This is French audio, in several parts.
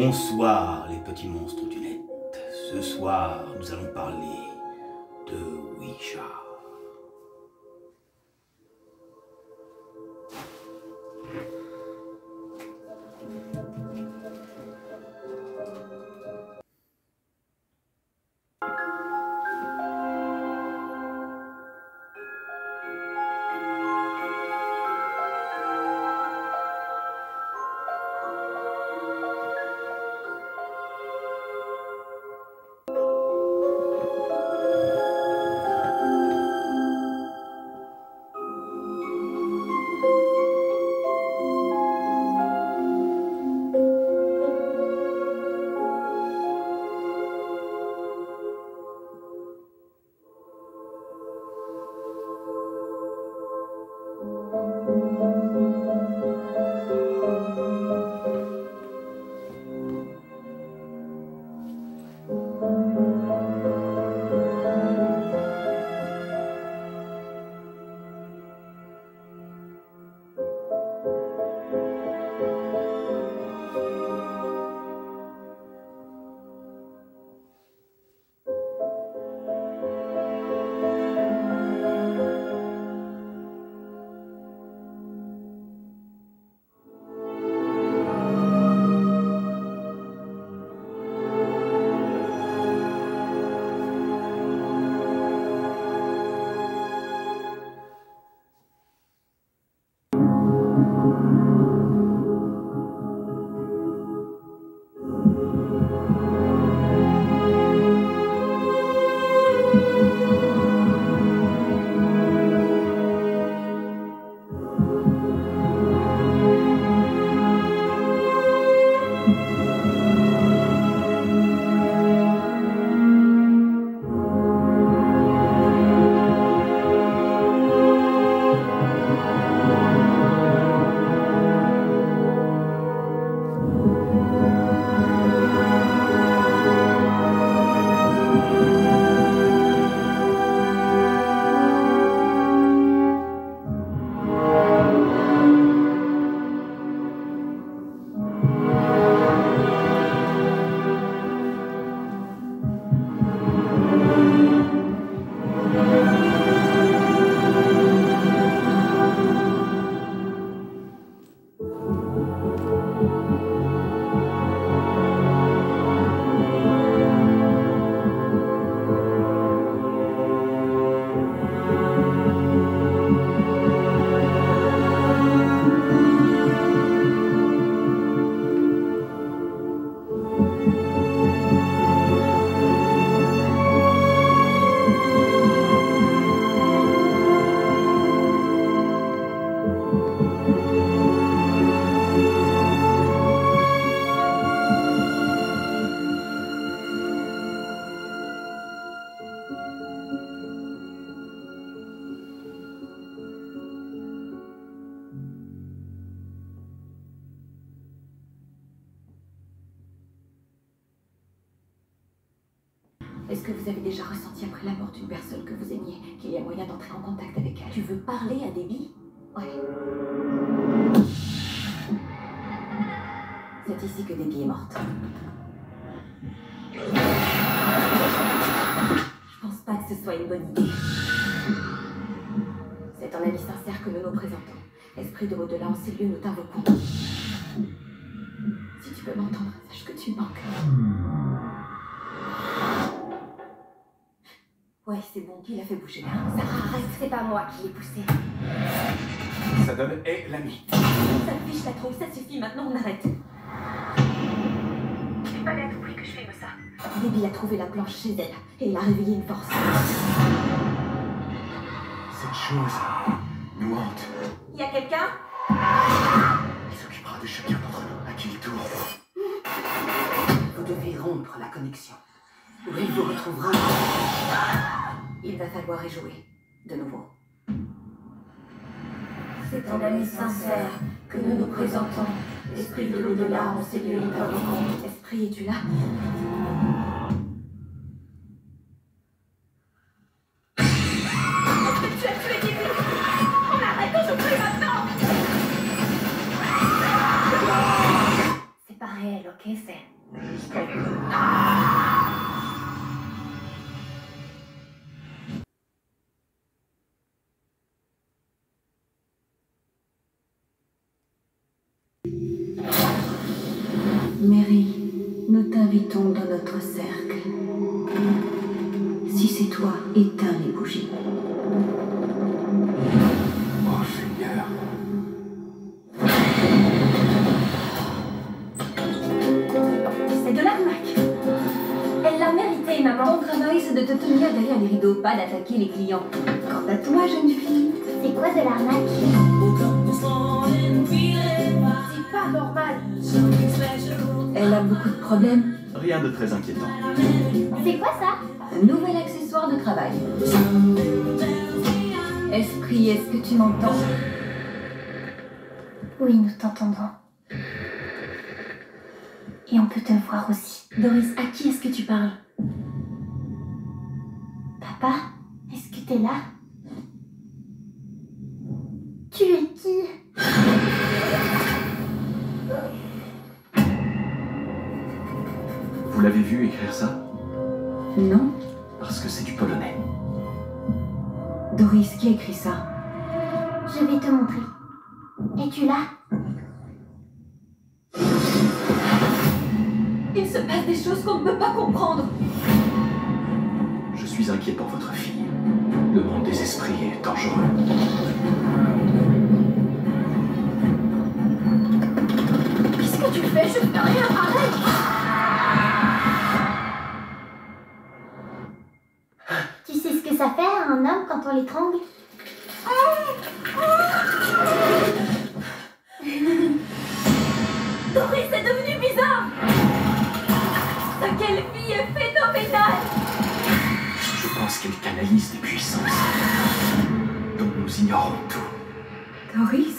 Bonsoir les petits monstres du net. Ce soir, nous allons parler de Ouija. Est-ce que vous avez déjà ressenti après la mort d'une personne que vous aimiez qu'il y a moyen d'entrer en contact avec elle? Tu veux parler à Debbie? Ouais. C'est ici que Debbie est morte. Je pense pas que ce soit une bonne idée. C'est un ami sincère que nous nous présentons. Esprit de l'au-delà, en ces lieux, nous t'invoquons. Si tu peux m'entendre, sache que tu me manques. Ouais, c'est bon, qui l'a fait bouger là? Sarah, arrête, c'est pas moi qui l'ai poussé. Ça donne « l'ami ». Ça me fiche la trouille, ça suffit, maintenant on arrête. Il fallait à tout prix que je filme ça. Debbie a trouvé la planche chez elle et il a réveillé une force. Cette chose nous hante. Y a quelqu'un? Il s'occupera de chacun d'entre nous, à qui il tourne. Vous devez rompre la connexion. Ou il vous retrouvera. Il va falloir y jouer, de nouveau. C'est un ami sincère que nous nous présentons. Esprit de l'au-delà, en ces lieux, nous t'invoquons. Esprit, es-tu là? Tu as tué Debbie! On arrête aujourd'hui maintenant! C'est pas réel, ok? C'est Mary, nous t'invitons dans notre cercle. Si c'est toi, éteins les bougies. Oh Seigneur. C'est de l'arnaque. Elle l'a mérité, maman. Ton travail, c'est de te tenir derrière les rideaux, pas d'attaquer les clients. Quant à toi, jeune fille, C'est quoi de l'arnaque? C'est pas normal. elle a beaucoup de problèmes. Rien de très inquiétant. C'est quoi ça? Un nouvel accessoire de travail. Esprit, est-ce que tu m'entends? Oui, nous t'entendons. Et on peut te voir aussi. Doris, à qui est-ce que tu parles? Papa, est-ce que t'es là? Tu es qui? Vous l'avez vu écrire ça? Non. Parce que c'est du polonais. Doris, qui a écrit ça? Je vais te montrer. Es-tu là? Il se passe des choses qu'on ne peut pas comprendre. Je suis inquiet pour votre fille. Le monde des esprits est dangereux. Qu'est-ce que tu fais? Je fais rien, arrête! Tu sais ce que ça fait à un homme quand on l'étrangle? Doris est devenue bizarre. Ta quelle fille est phénoménale. Je pense qu'elle canalise des puissances dont nous ignorons tout. Doris?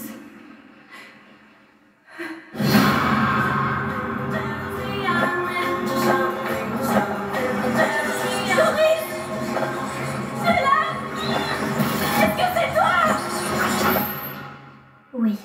Oui.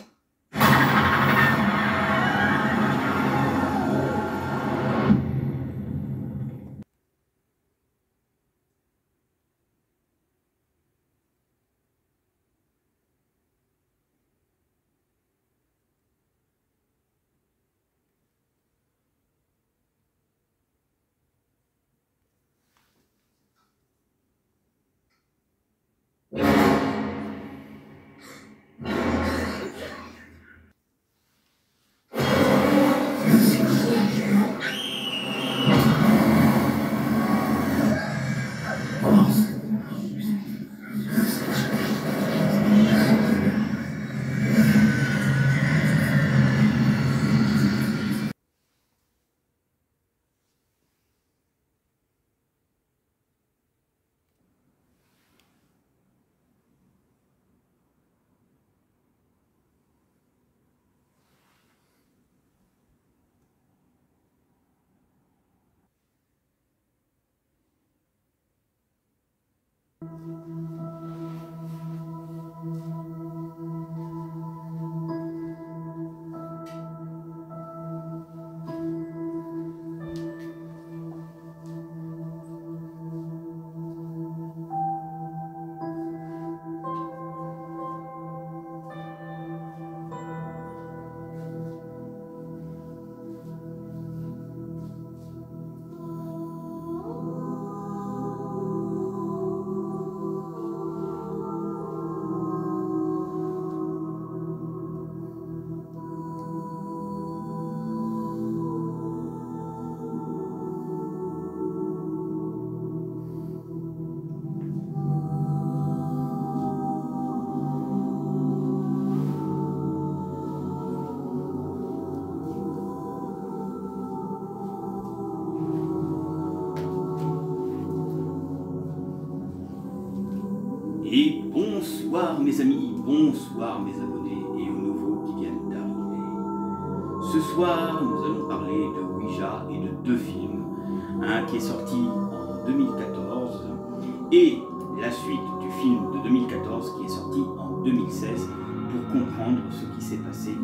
Et bonsoir mes amis, bonsoir mes abonnés et aux nouveaux qui viennent d'arriver. Ce soir, nous allons parler de Ouija et de deux films. Un qui est sorti en 2014 et la suite du film de 2014 qui est sorti en 2016 pour comprendre ce qui s'est passé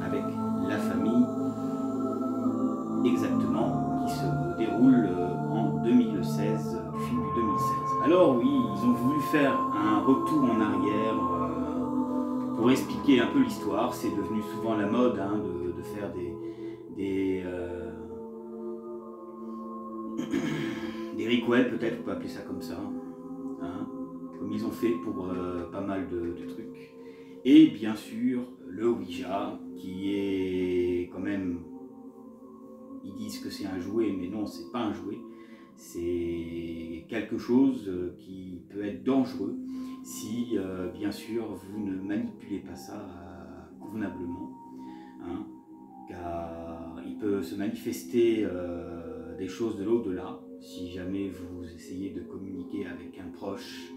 avec la famille exactement qui se déroule en 2016, du film du 2016. Alors oui, ils ont voulu faire un retour en arrière pour pour expliquer un peu l'histoire. C'est devenu souvent la mode hein, de faire des requels, peut-être, on peut appeler ça comme ça, hein, comme ils ont fait pour pas mal de trucs. Et bien sûr, le Ouija, qui est quand même, ils disent que c'est un jouet, mais non, c'est pas un jouet. C'est quelque chose qui peut être dangereux si, bien sûr, vous ne manipulez pas ça convenablement. Hein, car il peut se manifester des choses de l'au-delà, si jamais vous essayez de communiquer avec un proche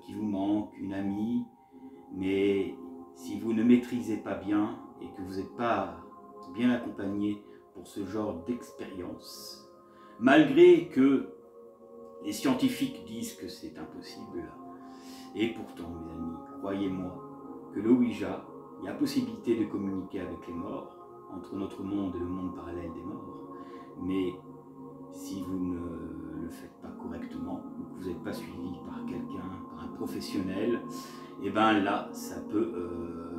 qui vous manque, une amie, mais si vous ne maîtrisez pas bien et que vous n'êtes pas bien accompagné pour ce genre d'expérience, malgré que les scientifiques disent que c'est impossible, et pourtant, mes amis, croyez-moi que le Ouija, il y a possibilité de communiquer avec les morts, entre notre monde et le monde parallèle des morts, mais si vous ne le faites pas correctement, ou que vous n'êtes pas suivi par quelqu'un, par un professionnel, et bien là, ça peut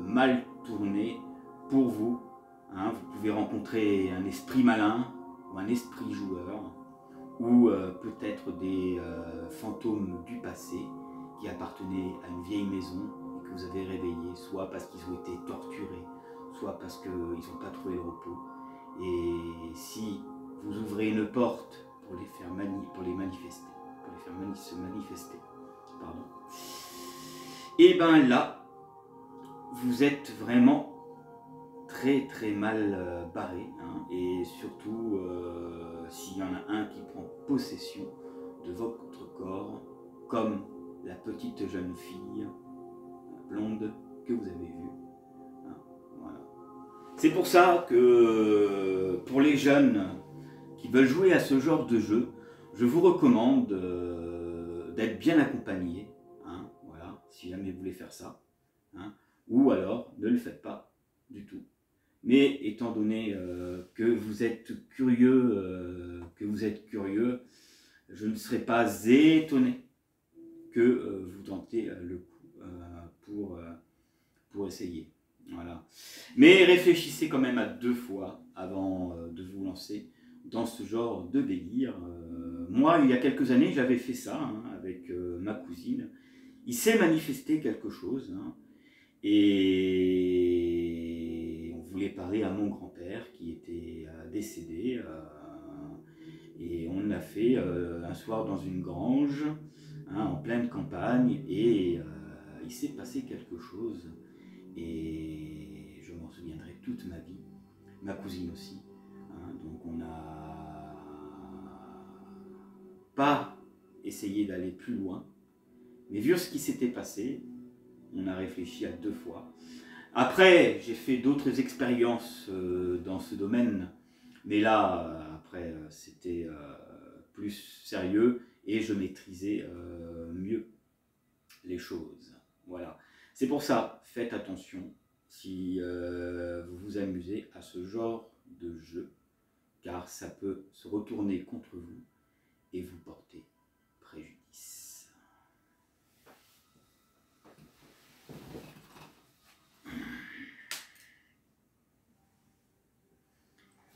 mal tourner pour vous. Hein, vous pouvez rencontrer un esprit malin, ou un esprit joueur, ou peut-être des fantômes du passé qui appartenaient à une vieille maison et que vous avez réveillé, soit parce qu'ils ont été torturés, soit parce qu'ils n'ont pas trouvé le repos. Et si vous ouvrez une porte pour les faire se manifester, pardon, et bien là, vous êtes vraiment très mal barré, hein, et surtout s'il y en a un qui prend possession de votre corps, comme la petite jeune fille blonde que vous avez vue. Hein, voilà. C'est pour ça que pour les jeunes qui veulent jouer à ce genre de jeu, je vous recommande d'être bien accompagné, hein, voilà, si jamais vous voulez faire ça, hein, ou alors ne le faites pas du tout. Mais étant donné que vous êtes curieux, je ne serais pas étonné que vous tentez le coup pour essayer. Voilà. Mais réfléchissez quand même à 2 fois avant de vous lancer dans ce genre de délire. Moi, il y a quelques années, j'avais fait ça hein, avec ma cousine. Il s'est manifesté quelque chose, hein, et on voulait parler à mon grand-père qui était décédé, et on l'a fait un soir dans une grange, hein, en pleine campagne, et il s'est passé quelque chose, et je m'en souviendrai toute ma vie, ma cousine aussi, hein, donc on n'a pas essayé d'aller plus loin, mais vu ce qui s'était passé, on a réfléchi à 2 fois. Après, j'ai fait d'autres expériences dans ce domaine, mais là, après, c'était plus sérieux et je maîtrisais mieux les choses. Voilà. C'est pour ça, faites attention si vous vous amusez à ce genre de jeu, car ça peut se retourner contre vous et vous porter préjudice.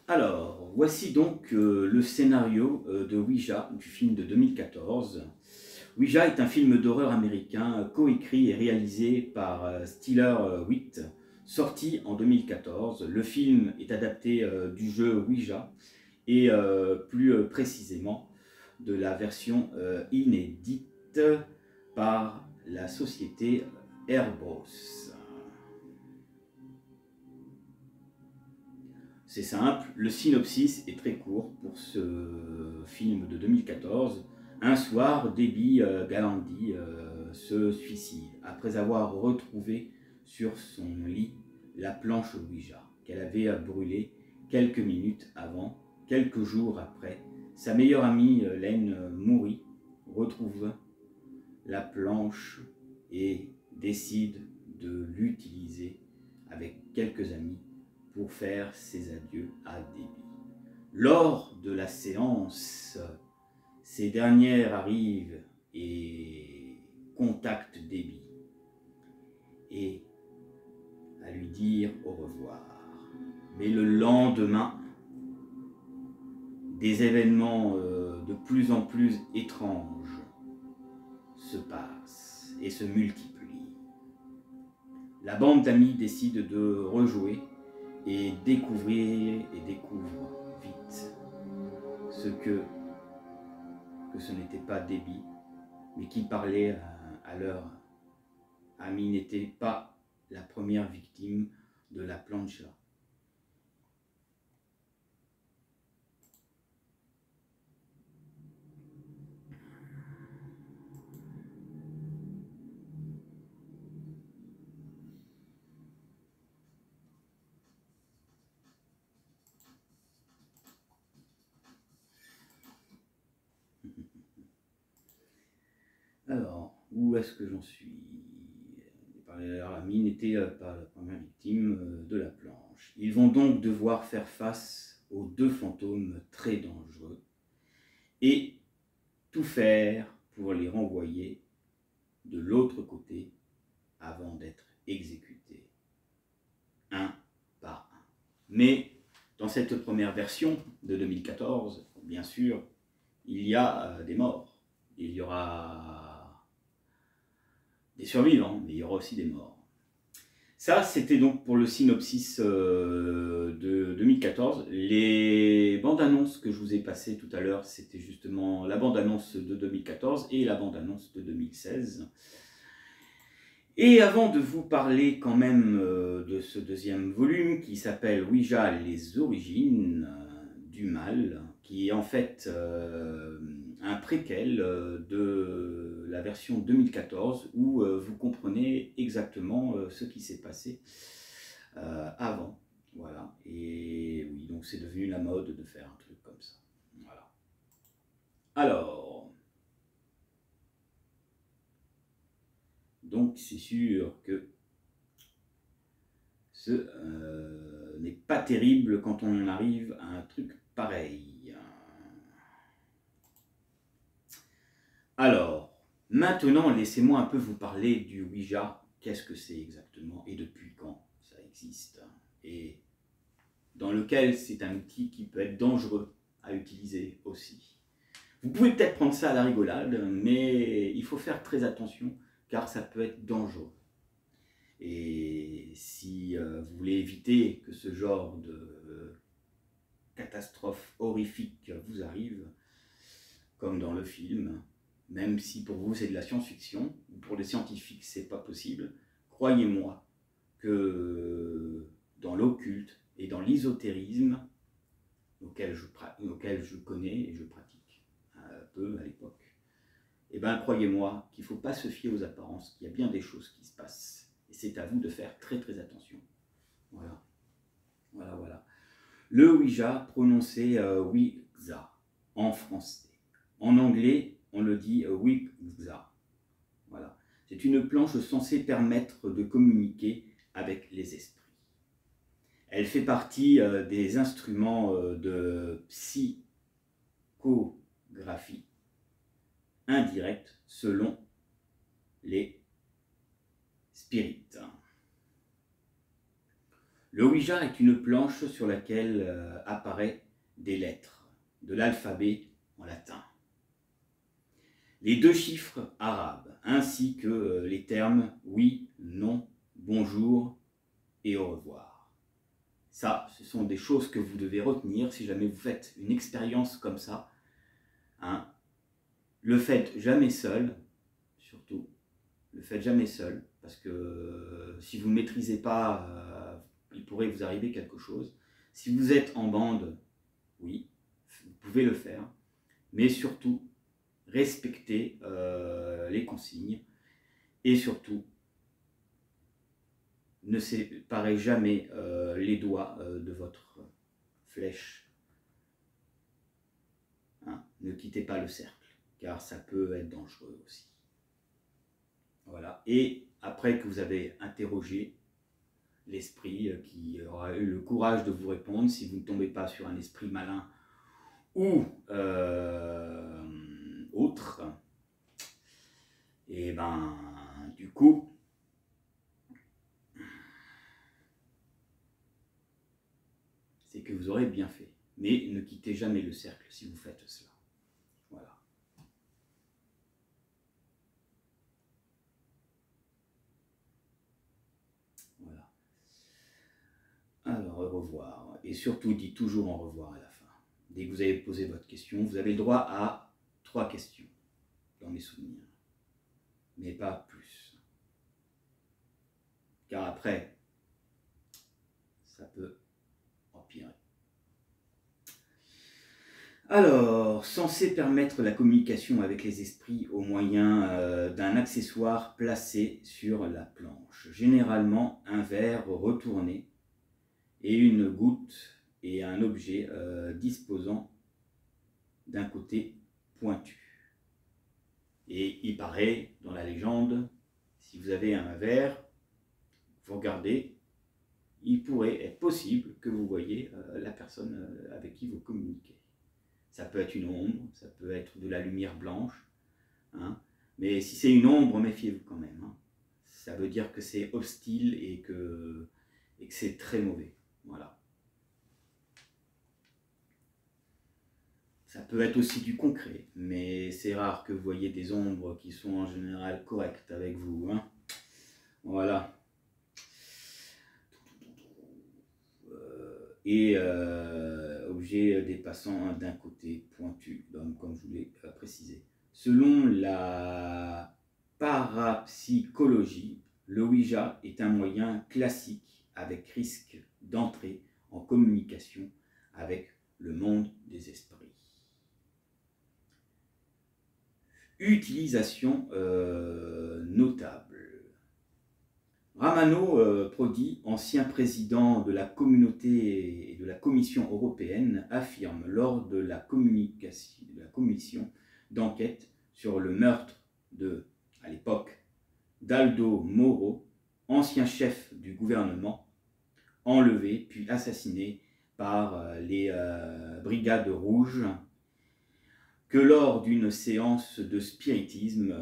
Alors, voici donc le scénario de Ouija, du film de 2014. Ouija est un film d'horreur américain coécrit et réalisé par Stiller Witt, sorti en 2014. Le film est adapté du jeu Ouija et plus précisément de la version inédite par la société Airbus. C'est simple, le synopsis est très court pour ce film de 2014. Un soir, Debbie Galandi se suicide après avoir retrouvé sur son lit la planche Ouija qu'elle avait brûlée quelques minutes avant. Quelques jours après, sa meilleure amie Len Moury retrouve la planche et décide de l'utiliser avec quelques amis pour faire ses adieux à Debbie. Lors de la séance, ces dernières arrivent et contactent Debbie. Et lui dire au revoir. Mais le lendemain, des événements de plus en plus étranges se passent et se multiplient. La bande d'amis décide de rejouer et découvre vite que ce n'était pas Debbie, mais qui parlait à leur ami n'était pas la première victime de la plancha. Alors, où est-ce que j'en suis? Leur ami n'était pas la première victime de la planche. Ils vont donc devoir faire face aux deux fantômes très dangereux et tout faire pour les renvoyer de l'autre côté avant d'être exécutés, un par un. Mais dans cette première version de 2014, bien sûr, il y a des morts. Il y aura des survivants, mais il y aura aussi des morts. Ça, c'était donc pour le synopsis de 2014. Les bandes-annonces que je vous ai passées tout à l'heure, c'était justement la bande-annonce de 2014 et la bande-annonce de 2016. Et avant de vous parler quand même de ce deuxième volume qui s'appelle Ouija, les origines du mal, qui est en fait un préquel de la version 2014 où vous comprenez exactement ce qui s'est passé avant. Voilà. Et oui, donc c'est devenu la mode de faire un truc comme ça. Voilà. Alors, donc c'est sûr que ce n'est pas terrible quand on arrive à un truc pareil. Alors, maintenant, laissez-moi un peu vous parler du Ouija. Qu'est-ce que c'est exactement et depuis quand ça existe? Et dans lequel c'est un outil qui peut être dangereux à utiliser aussi. Vous pouvez peut-être prendre ça à la rigolade, mais il faut faire très attention car ça peut être dangereux. Et si vous voulez éviter que ce genre de catastrophe horrifique vous arrive, comme dans le film, même si pour vous c'est de la science-fiction, ou pour les scientifiques c'est pas possible, croyez-moi que dans l'occulte et dans l'ésotérisme, auquel je connais et je pratique un peu à l'époque, et bien croyez-moi qu'il ne faut pas se fier aux apparences, qu'il y a bien des choses qui se passent. Et c'est à vous de faire très très attention. Voilà. Voilà, voilà. Le Ouija, prononcé Ouija en français. En anglais, on le dit Ouija. Voilà. C'est une planche censée permettre de communiquer avec les esprits. Elle fait partie des instruments de psychographie indirecte selon les spirites. Le Ouija est une planche sur laquelle apparaissent des lettres de l'alphabet en latin. Les deux chiffres arabes, ainsi que les termes oui, non, bonjour et au revoir. Ça, ce sont des choses que vous devez retenir si jamais vous faites une expérience comme ça. Hein. Le faites jamais seul, surtout. Le faites jamais seul, parce que si vous ne maîtrisez pas, il pourrait vous arriver quelque chose. Si vous êtes en bande, oui, vous pouvez le faire, mais surtout, respectez les consignes et surtout, ne séparez jamais les doigts de votre flèche. Hein, ne quittez pas le cercle, car ça peut être dangereux aussi. Voilà. Et après que vous avez interrogé l'esprit qui aura eu le courage de vous répondre, si vous ne tombez pas sur un esprit malin ou autre, et ben du coup, jamais le cercle si vous faites cela. Voilà. Voilà. Alors, au revoir. Et surtout, dites toujours au revoir à la fin. Dès que vous avez posé votre question, vous avez le droit à 3 questions dans mes souvenirs. Mais pas plus. Car après, ça peut empirer. Alors, censé permettre la communication avec les esprits au moyen d'un accessoire placé sur la planche. Généralement, un verre retourné et une goutte et un objet disposant d'un côté pointu. Et il paraît, dans la légende, si vous avez un verre, vous regardez, il pourrait être possible que vous voyez la personne avec qui vous communiquez. Ça peut être une ombre, ça peut être de la lumière blanche, hein. Mais si c'est une ombre, méfiez-vous quand même, hein. Ça veut dire que c'est hostile et que c'est très mauvais. Voilà. Ça peut être aussi du concret, mais c'est rare que vous voyez des ombres qui sont en général correctes avec vous, hein. Voilà. Et objet dépassant d'un côté pointu, donc, comme je vous l'ai précisé. Selon la parapsychologie, le Ouija est un moyen classique avec risque d'entrer en communication avec le monde des esprits. Utilisation notable. Romano Prodi, ancien président de la communauté et de la Commission européenne, affirme lors de la commission d'enquête sur le meurtre à l'époque, d'Aldo Moro, ancien chef du gouvernement, enlevé puis assassiné par les Brigades Rouges, que lors d'une séance de spiritisme,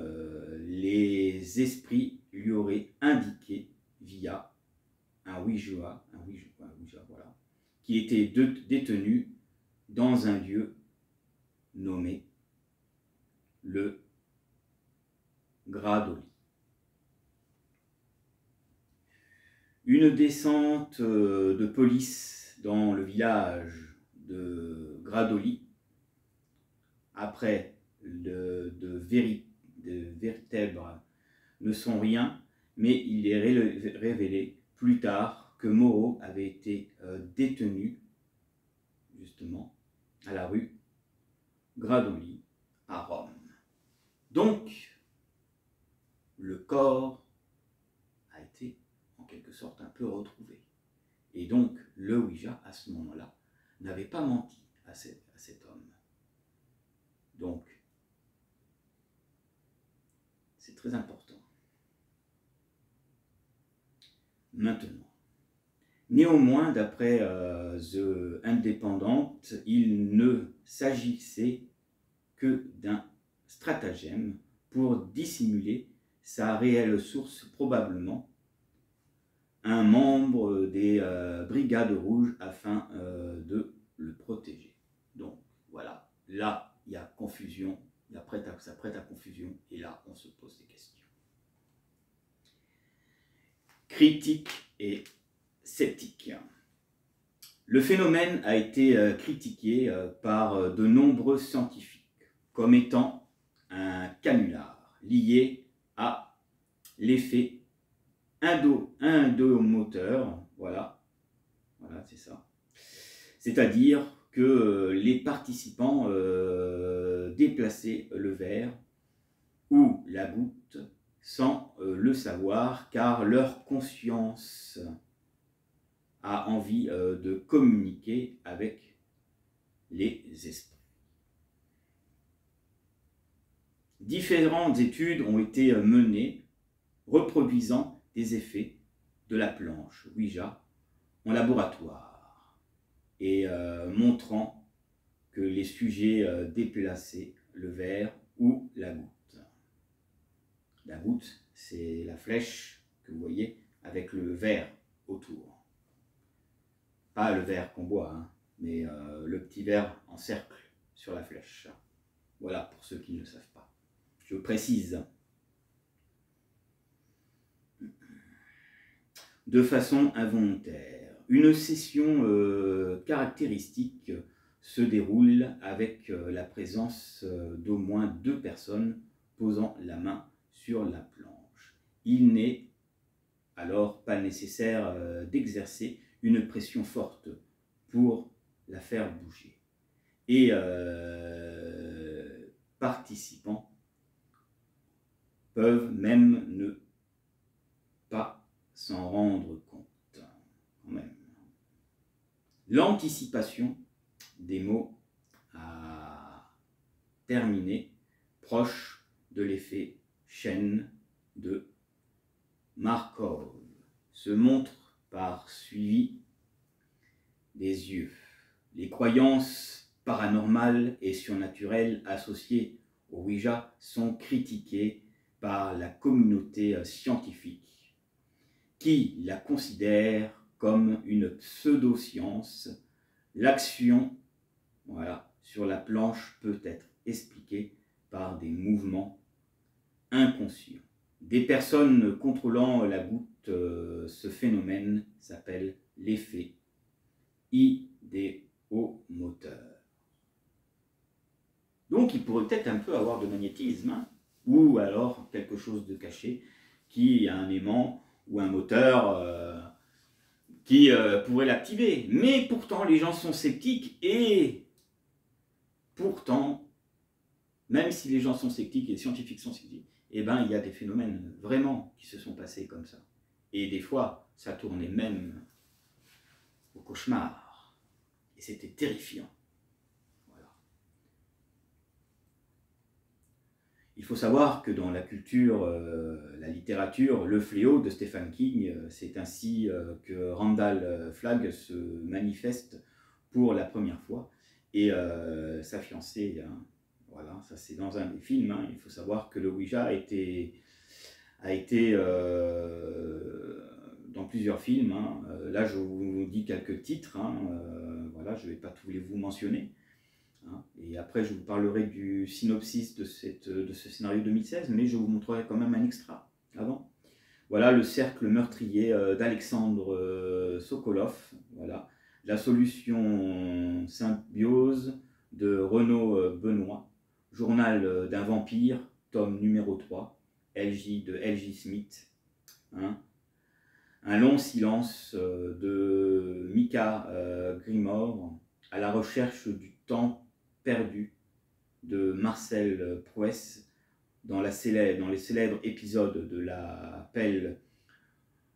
les esprits lui auraient indiqué via un Ouija, voilà, qui était détenu dans un lieu nommé le Gradoli. Une descente de police dans le village de Gradoli, après de vertèbres ne sont rien, mais il est révélé plus tard que Moro avait été détenu justement à la rue Gradoli à Rome. Donc, le corps a été en quelque sorte un peu retrouvé. Et donc, le Ouija, à ce moment-là, n'avait pas menti à cet homme. Donc, c'est très important. Maintenant, néanmoins, d'après The Independent, il ne s'agissait que d'un stratagème pour dissimuler sa réelle source, probablement un membre des Brigades Rouges, afin de le protéger. Donc, voilà, là, il y a confusion, ça prête à confusion, et là, on se pose des questions. Critique et sceptique. Le phénomène a été critiqué par de nombreux scientifiques comme étant un canular lié à l'effet endomoteur, voilà c'est ça. C'est-à-dire que les participants déplaçaient le verre ou la goutte sans le savoir, car leur conscience a envie de communiquer avec les esprits. Différentes études ont été menées reproduisant des effets de la planche Ouija en laboratoire et montrant que les sujets déplaçaient le verre ou la goutte. La goutte, c'est la flèche que vous voyez avec le verre autour. Pas le verre qu'on boit, hein, mais le petit verre en cercle sur la flèche. Voilà, pour ceux qui ne le savent pas. Je précise. De façon involontaire. Une session caractéristique se déroule avec la présence d'au moins 2 personnes posant la main sur la planche. Il n'est alors pas nécessaire d'exercer une pression forte pour la faire bouger. Et participants peuvent même ne pas s'en rendre compte. Quand même. L'anticipation des mots à terminer, proche de l'effet chaîne de Markov, se montre par suivi des yeux. Les croyances paranormales et surnaturelles associées au Ouija sont critiquées par la communauté scientifique, qui la considère comme une pseudo-science. L'action sur la planche peut être expliquée par des mouvements inconscients. Des personnes contrôlant la goutte, ce phénomène s'appelle l'effet idéomoteur. Donc il pourrait peut-être un peu avoir de magnétisme, hein, ou alors quelque chose de caché qui a un aimant ou un moteur qui pourrait l'activer. Mais pourtant les gens sont sceptiques et pourtant, même si les gens sont sceptiques et les scientifiques sont sceptiques, eh ben, il y a des phénomènes vraiment qui se sont passés comme ça. Et des fois, ça tournait même au cauchemar. Et c'était terrifiant. Voilà. Il faut savoir que dans la culture, la littérature, Le Fléau de Stephen King, c'est ainsi que Randall Flagg se manifeste pour la première fois. Et sa fiancée, hein, voilà, ça c'est dans un des films, hein. Il faut savoir que le Ouija a été dans plusieurs films, hein. Là je vous dis quelques titres, hein. Voilà, je ne vais pas tous les vous mentionner, hein. Et après je vous parlerai du synopsis de ce scénario 2016, mais je vous montrerai quand même un extra avant. Voilà, Le cercle meurtrier d'Alexandre Sokolov, voilà. La solution symbiose de Renaud Benoît, Journal d'un vampire, tome numéro 3, de L.J. Smith, hein. Un long silence de Mika Grimoire, À la recherche du temps perdu de Marcel Proès, dans les célèbres épisodes de l'appel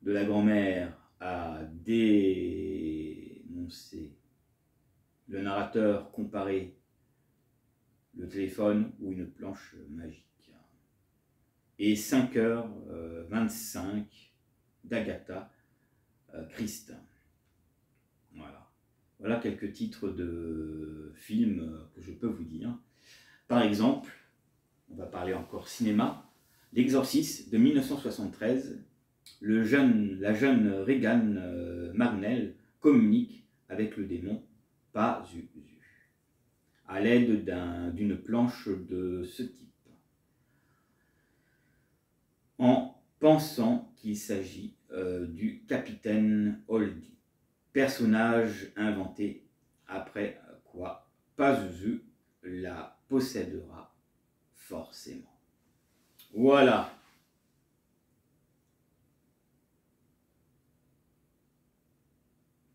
de la grand-mère à dénoncer. Le narrateur comparait le téléphone ou une planche magique. Et 5h25 d'Agatha Christie. Voilà. Voilà quelques titres de films que je peux vous dire. Par exemple, on va parler encore cinéma, L'Exorciste de 1973. La jeune Regan Magnell communique avec le démon Pazuzu à l'aide d'une planche de ce type, en pensant qu'il s'agit du capitaine Holdy, personnage inventé, après quoi Pazuzu la possédera forcément. Voilà.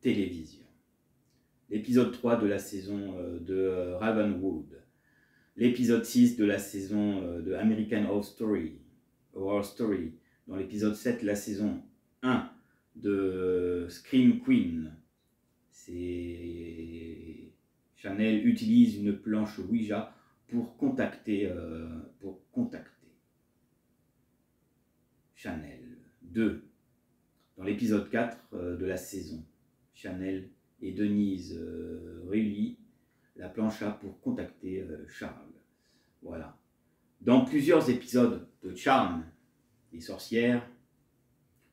Télévision. L'épisode 3 de la saison de Ravenwood. L'épisode 6 de la saison de American Horror Story. Dans l'épisode 7, la saison 1 de Scream Queen. Chanel utilise une planche Ouija pour contacter Chanel. 2. Dans l'épisode 4 de la saison, Chanel et Denise relient la planche A pour contacter Charles. Voilà. Dans plusieurs épisodes de Charme, les sorcières,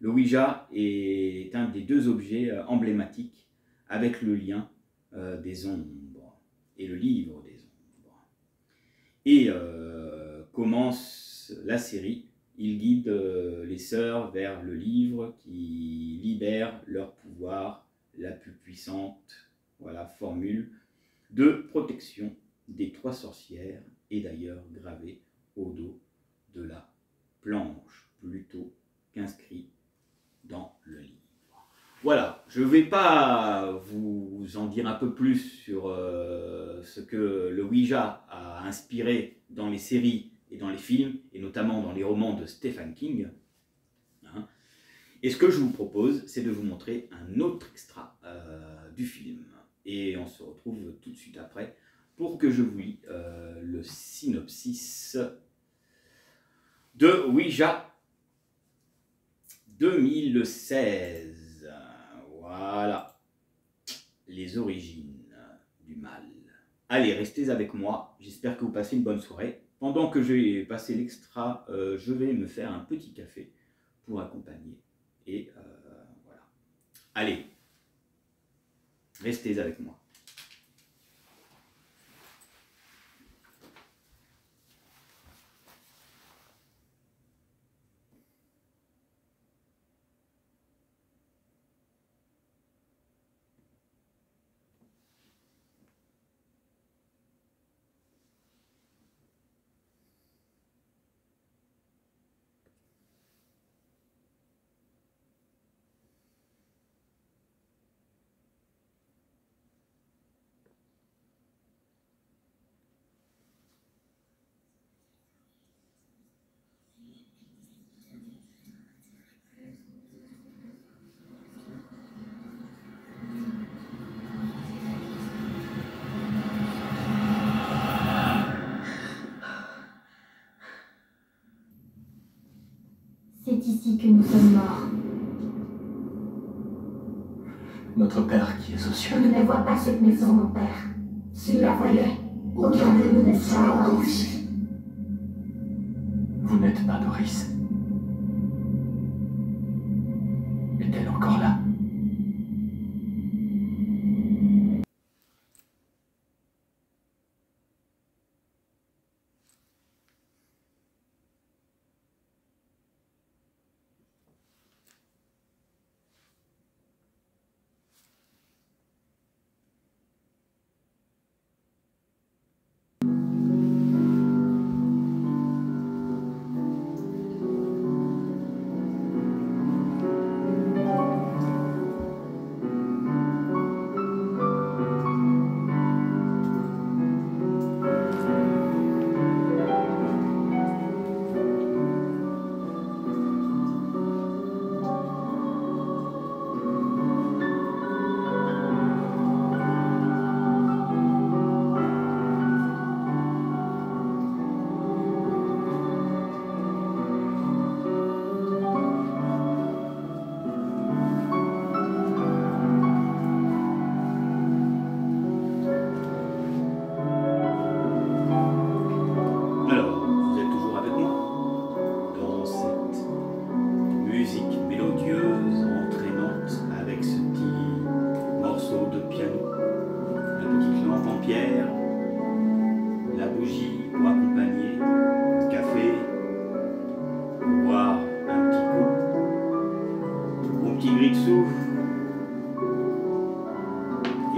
le Ouija est un des 2 objets emblématiques avec le lien des ombres et le livre des ombres. Et commence la série. Il guide les sœurs vers le livre qui libère leur pouvoir, la plus puissante formule de protection des 3 sorcières est d'ailleurs gravée au dos de la planche, plutôt qu'inscrit dans le livre. Voilà, je ne vais pas vous en dire un peu plus sur ce que le Ouija a inspiré dans les séries et dans les films, et notamment dans les romans de Stephen King. Et ce que je vous propose, c'est de vous montrer un autre extra du film. Et on se retrouve tout de suite après pour que je vous lis le synopsis de Ouija 2016. Voilà, les origines du mal. Allez, restez avec moi, j'espère que vous passez une bonne soirée. Pendant que je vais passer l'extra, je vais me faire un petit café pour accompagner. Et voilà. Allez, restez avec moi. C'est ici que nous sommes morts. Notre Père qui est aux cieux. Je ne vois pas cette maison, mon père. S'il la voyait, aucun de nous ne serait encore ici. Vous n'êtes pas Doris. Est-elle encore là?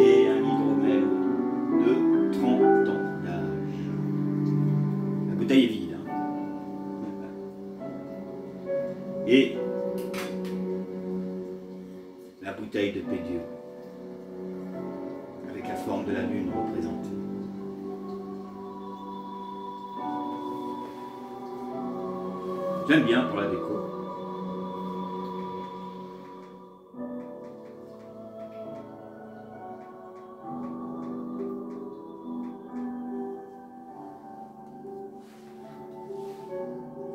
Et un hydromel de 30 ans d'âge. La bouteille est vide. Et la bouteille de Pédieu, avec la forme de la lune représentée. J'aime bien pour la déco.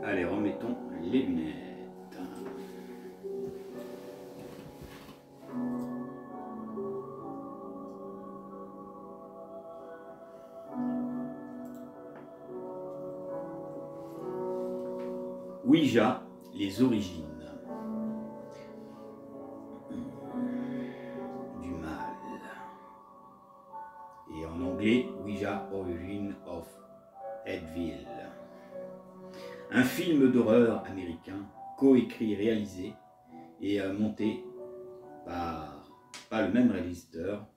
Allez, remettons les lunettes. Ouija, les origines du mal. un film d'horreur américain, coécrit, réalisé et monté par le même réalisateur,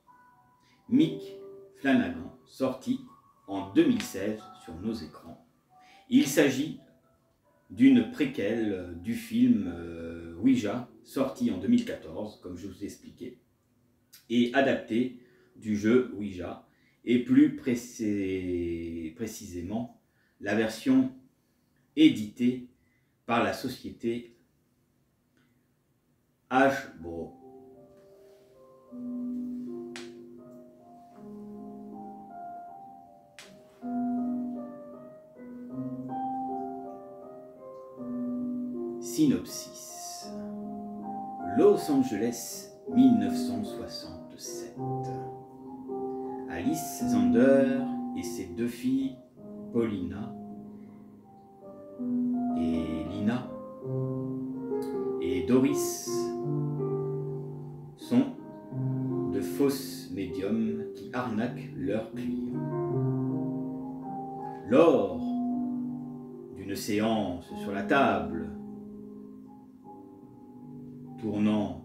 Mick Flanagan, sorti en 2016 sur nos écrans. Il s'agit d'une préquelle du film Ouija, sorti en 2014, comme je vous ai expliqué, et adapté du jeu Ouija, et plus précisément la version éditée par la société Hasbro. Synopsis. Los Angeles, 1967. Alice Zander et ses deux filles, Paulina et Lina, et Doris, sont de fausses médiums qui arnaquent leurs clients. Lors d'une séance sur la table, tournant,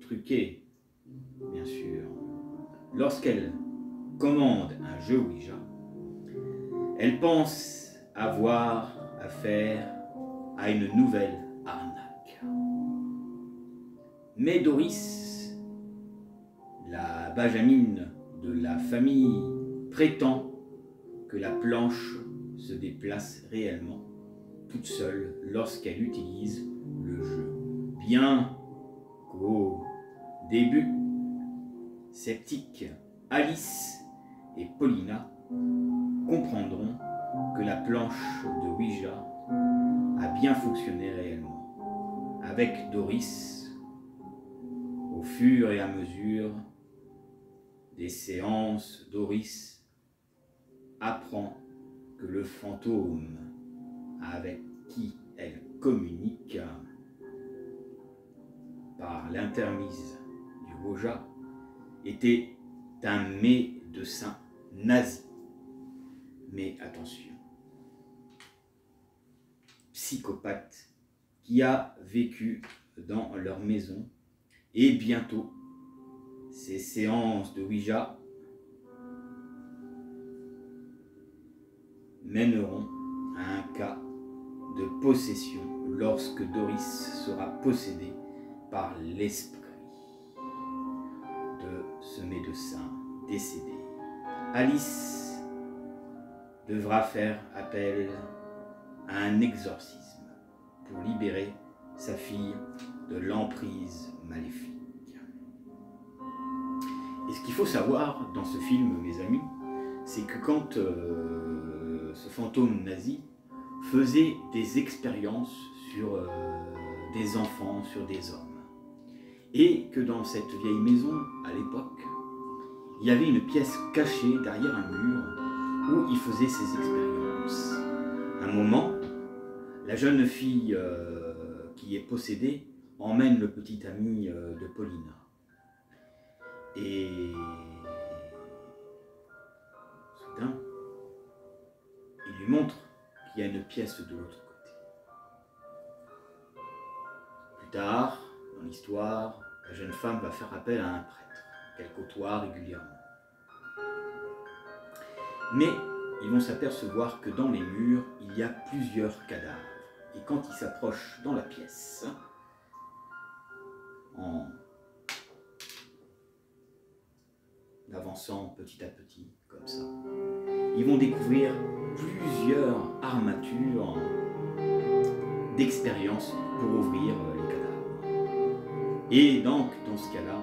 truqué, bien sûr, lorsqu'elle commande un jeu Ouija, elle pense avoir affaire à une nouvelle arnaque. Mais Doris, la benjamine de la famille, prétend que la planche se déplace réellement, toute seule, lorsqu'elle utilise le jeu. Bien qu'au début, sceptiques, Alice et Paulina comprendront que la planche de Ouija a bien fonctionné réellement. Avec Doris, au fur et à mesure des séances, Doris apprend que le fantôme avec qui elle communique par l'intermise du Ouija était un médecin nazi. Mais attention, psychopathe qui a vécu dans leur maison, et bientôt ces séances de Ouija mèneront à un cas de possession lorsque Doris sera possédée par l'esprit de ce médecin décédé. Alice devra faire appel à un exorcisme pour libérer sa fille de l'emprise maléfique. Et ce qu'il faut savoir dans ce film, mes amis, c'est que quand ce fantôme nazi faisait des expériences sur des enfants, sur des hommes, et que dans cette vieille maison, à l'époque, il y avait une pièce cachée derrière un mur où il faisait ses expériences. À un moment, la jeune fille qui est possédée emmène le petit ami de Paulina. Et soudain, il lui montre qu'il y a une pièce de l'autre côté. Plus tard, dans l'histoire, la jeune femme va faire appel à un prêtre qu'elle côtoie régulièrement. Mais ils vont s'apercevoir que dans les murs, il y a plusieurs cadavres. Et quand ils s'approchent dans la pièce, en avançant petit à petit, comme ça, ils vont découvrir plusieurs armatures d'expérience pour ouvrir les cadavres. Et donc, dans ce cas-là,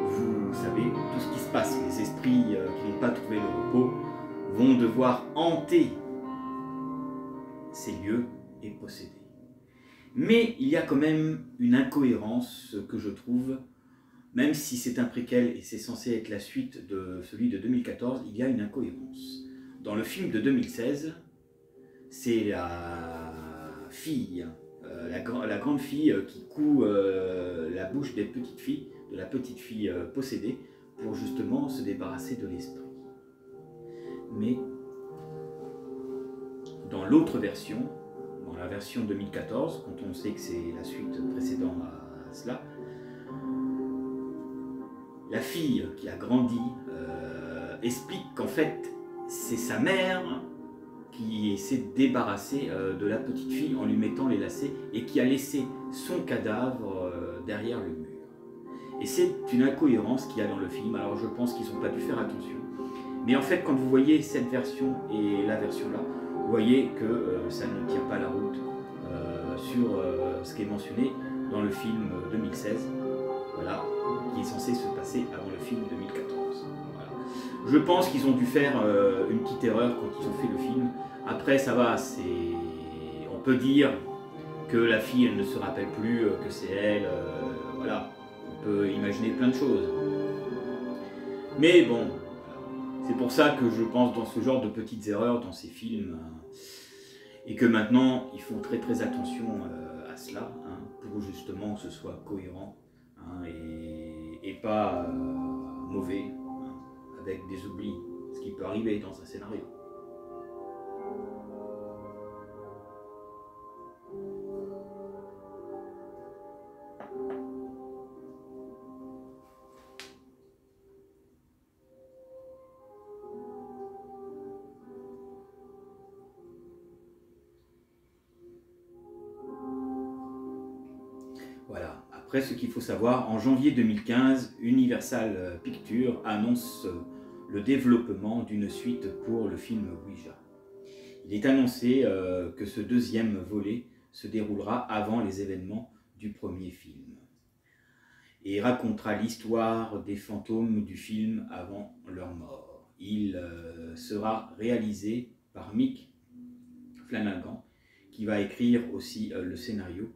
vous savez tout ce qui se passe. Les esprits qui n'ont pas trouvé le repos vont devoir hanter ces lieux et posséder. Mais il y a quand même une incohérence que je trouve, même si c'est un préquel et c'est censé être la suite de celui de 2014, il y a une incohérence. Dans le film de 2016, c'est la fille, la grande fille qui coud la bouche des petites filles, de la petite fille possédée, pour justement se débarrasser de l'esprit. Mais dans l'autre version, dans la version 2014, quand on sait que c'est la suite précédente à cela, la fille qui a grandi explique qu'en fait c'est sa mère qui s'est débarrassée de la petite fille en lui mettant les lacets et qui a laissé son cadavre derrière le mur. Et c'est une incohérence qu'il y a dans le film, alors je pense qu'ils n'ont pas dû faire attention. Mais en fait, quand vous voyez cette version et la version là, vous voyez que ça ne tient pas la route sur ce qui est mentionné dans le film 2016, voilà, qui est censé se passer avant le film 2014. Voilà. Je pense qu'ils ont dû faire une petite erreur quand ils ont fait le film. Après, ça va, on peut dire que la fille, elle ne se rappelle plus que c'est elle, voilà. On peut imaginer plein de choses. Mais bon, c'est pour ça que je pense dans ce genre de petites erreurs dans ces films, et que maintenant, ils font très très attention à cela, hein, pour justement que ce soit cohérent, hein, et pas mauvais, hein, avec des oublis, ce qui peut arriver dans un scénario. Voilà. Après, ce qu'il faut savoir, en janvier 2015, Universal Pictures annonce le développement d'une suite pour le film Ouija. Il est annoncé que ce deuxième volet se déroulera avant les événements du premier film et racontera l'histoire des fantômes du film avant leur mort. Il sera réalisé par Mick Flanagan, qui va écrire aussi le scénario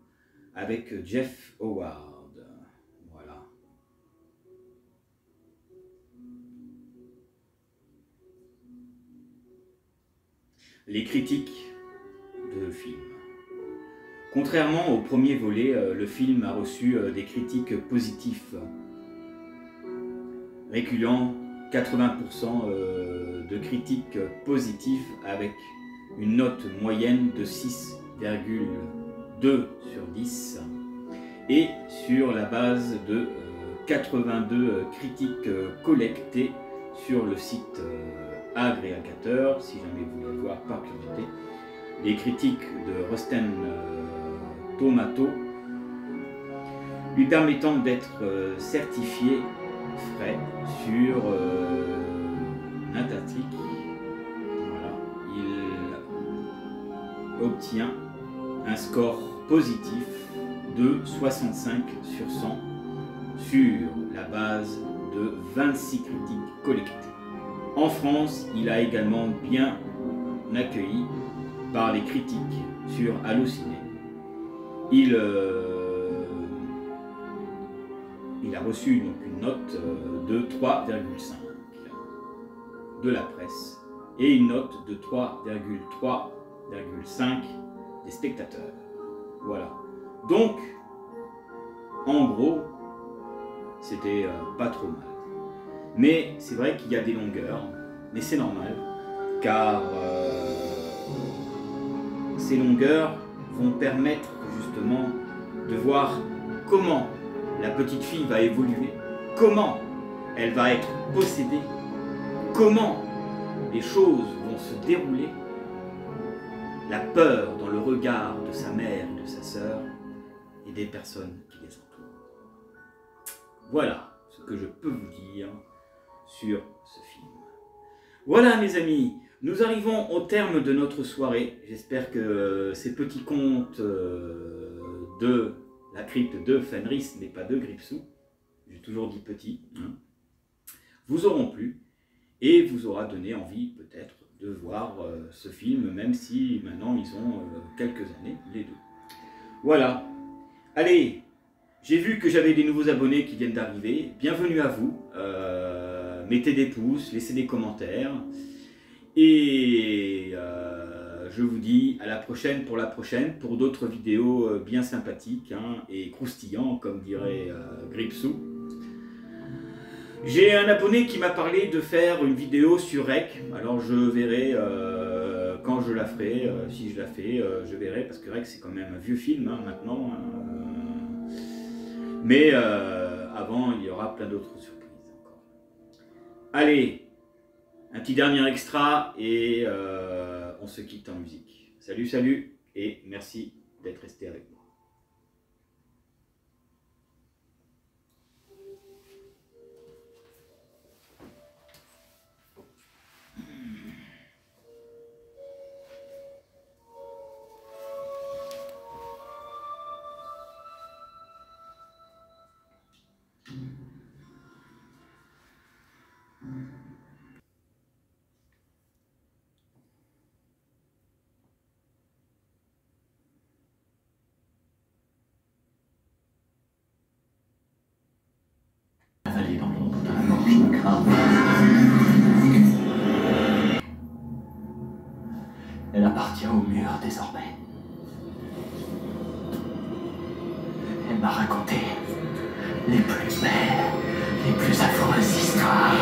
avec Jeff Howard. Voilà. Les critiques de film. Contrairement au premier volet, le film a reçu des critiques positives, reculant 80% de critiques positives avec une note moyenne de 6,2 sur 10 et sur la base de 82 critiques collectées sur le site agrégateur, si jamais vous voulez voir par curiosité, les critiques de Rotten Tomato lui permettant d'être certifié frais sur Metacritic. Voilà. Il obtient un score positif de 65 sur 100 sur la base de 26 critiques collectées. En France, il a également bien accueilli par les critiques sur Allociné. Il a reçu donc une note de 3,5 de la presse et une note de 3,5 des spectateurs. Voilà. Donc, en gros, c'était pas trop mal. Mais c'est vrai qu'il y a des longueurs, mais c'est normal, car ces longueurs vont permettre justement de voir comment la petite fille va évoluer, comment elle va être possédée, comment les choses vont se dérouler, la peur dans le regard de sa mère et de sa sœur et des personnes qui les entourent. Voilà ce que je peux vous dire sur ce film. Voilà mes amis, nous arrivons au terme de notre soirée. J'espère que ces petits contes de la crypte de Fenris, mais pas de Gripsou, j'ai toujours dit petit, hein, vous auront plu et vous aura donné envie peut-être de voir ce film, même si maintenant ils ont quelques années, les deux. Voilà. Allez, j'ai vu que j'avais des nouveaux abonnés qui viennent d'arriver. Bienvenue à vous. Mettez des pouces, laissez des commentaires. Et je vous dis à la prochaine pour d'autres vidéos bien sympathiques, hein, et croustillants, comme dirait Gripsou. J'ai un abonné qui m'a parlé de faire une vidéo sur REC. Alors je verrai quand je la ferai, si je la fais, je verrai, parce que Rex c'est quand même un vieux film hein, maintenant. Mais avant, il y aura plein d'autres surprises encore. Allez, un petit dernier extra et on se quitte en musique. Salut, salut et merci d'être resté avec moi. Avalée dans l'ombre d'un manche de crabe. Elle appartient au mur désormais. Elle m'a raconté les plus belles, les plus affreuses histoires.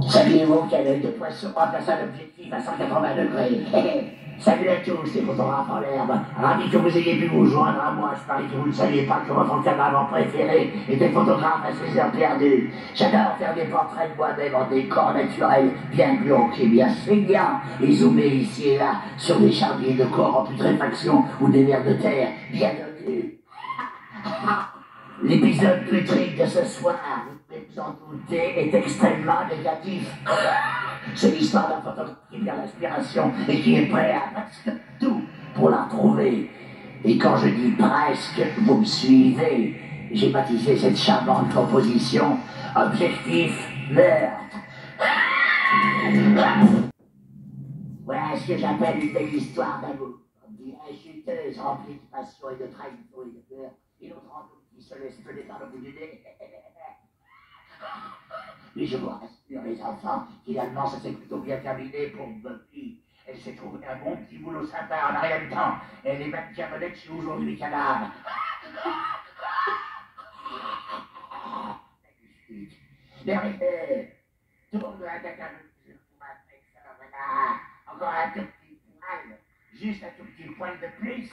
Saviez-vous qu'un œil de poisson remplace un objectif à 180 degrés? Salut à tous les photographes en l'herbe. Ravi que vous ayez pu vous joindre à moi. Je parie que vous ne saviez pas que votre cadavre préféré était photographe à ses heures perdues. J'adore faire des portraits de moi-même en décor naturel, bien glauque et bien saignant, et zoomer ici et là sur des charniers de corps en putréfaction ou des vers de terre bien donnus. L'épisode putrique de ce soir, vous en doutez, est extrêmement négatif. C'est l'histoire d'un photographe qui perd l'inspiration et qui est prêt à presque tout pour la retrouver. Et quand je dis presque, vous me suivez. J'ai baptisé cette charmante composition Objectif Meurtre. Voilà ce que j'appelle une belle histoire d'amour. On dirait chuteuse, remplie de passion et de trahison et de peur. Et l'autre en nous qui se laisse peler par le bout du nez. Mais je vous rassure, les enfants, finalement, ça s'est plutôt bien terminé pour Buffy. Elle s'est trouvée un bon petit boulot sympa en rien de temps. Elle est mannequin vedette chez Aujourd'hui Canard. Vérité, tourne la tête un peu pour un mec, ça voilà. Encore un tout petit poil, juste un tout petit poil de plus.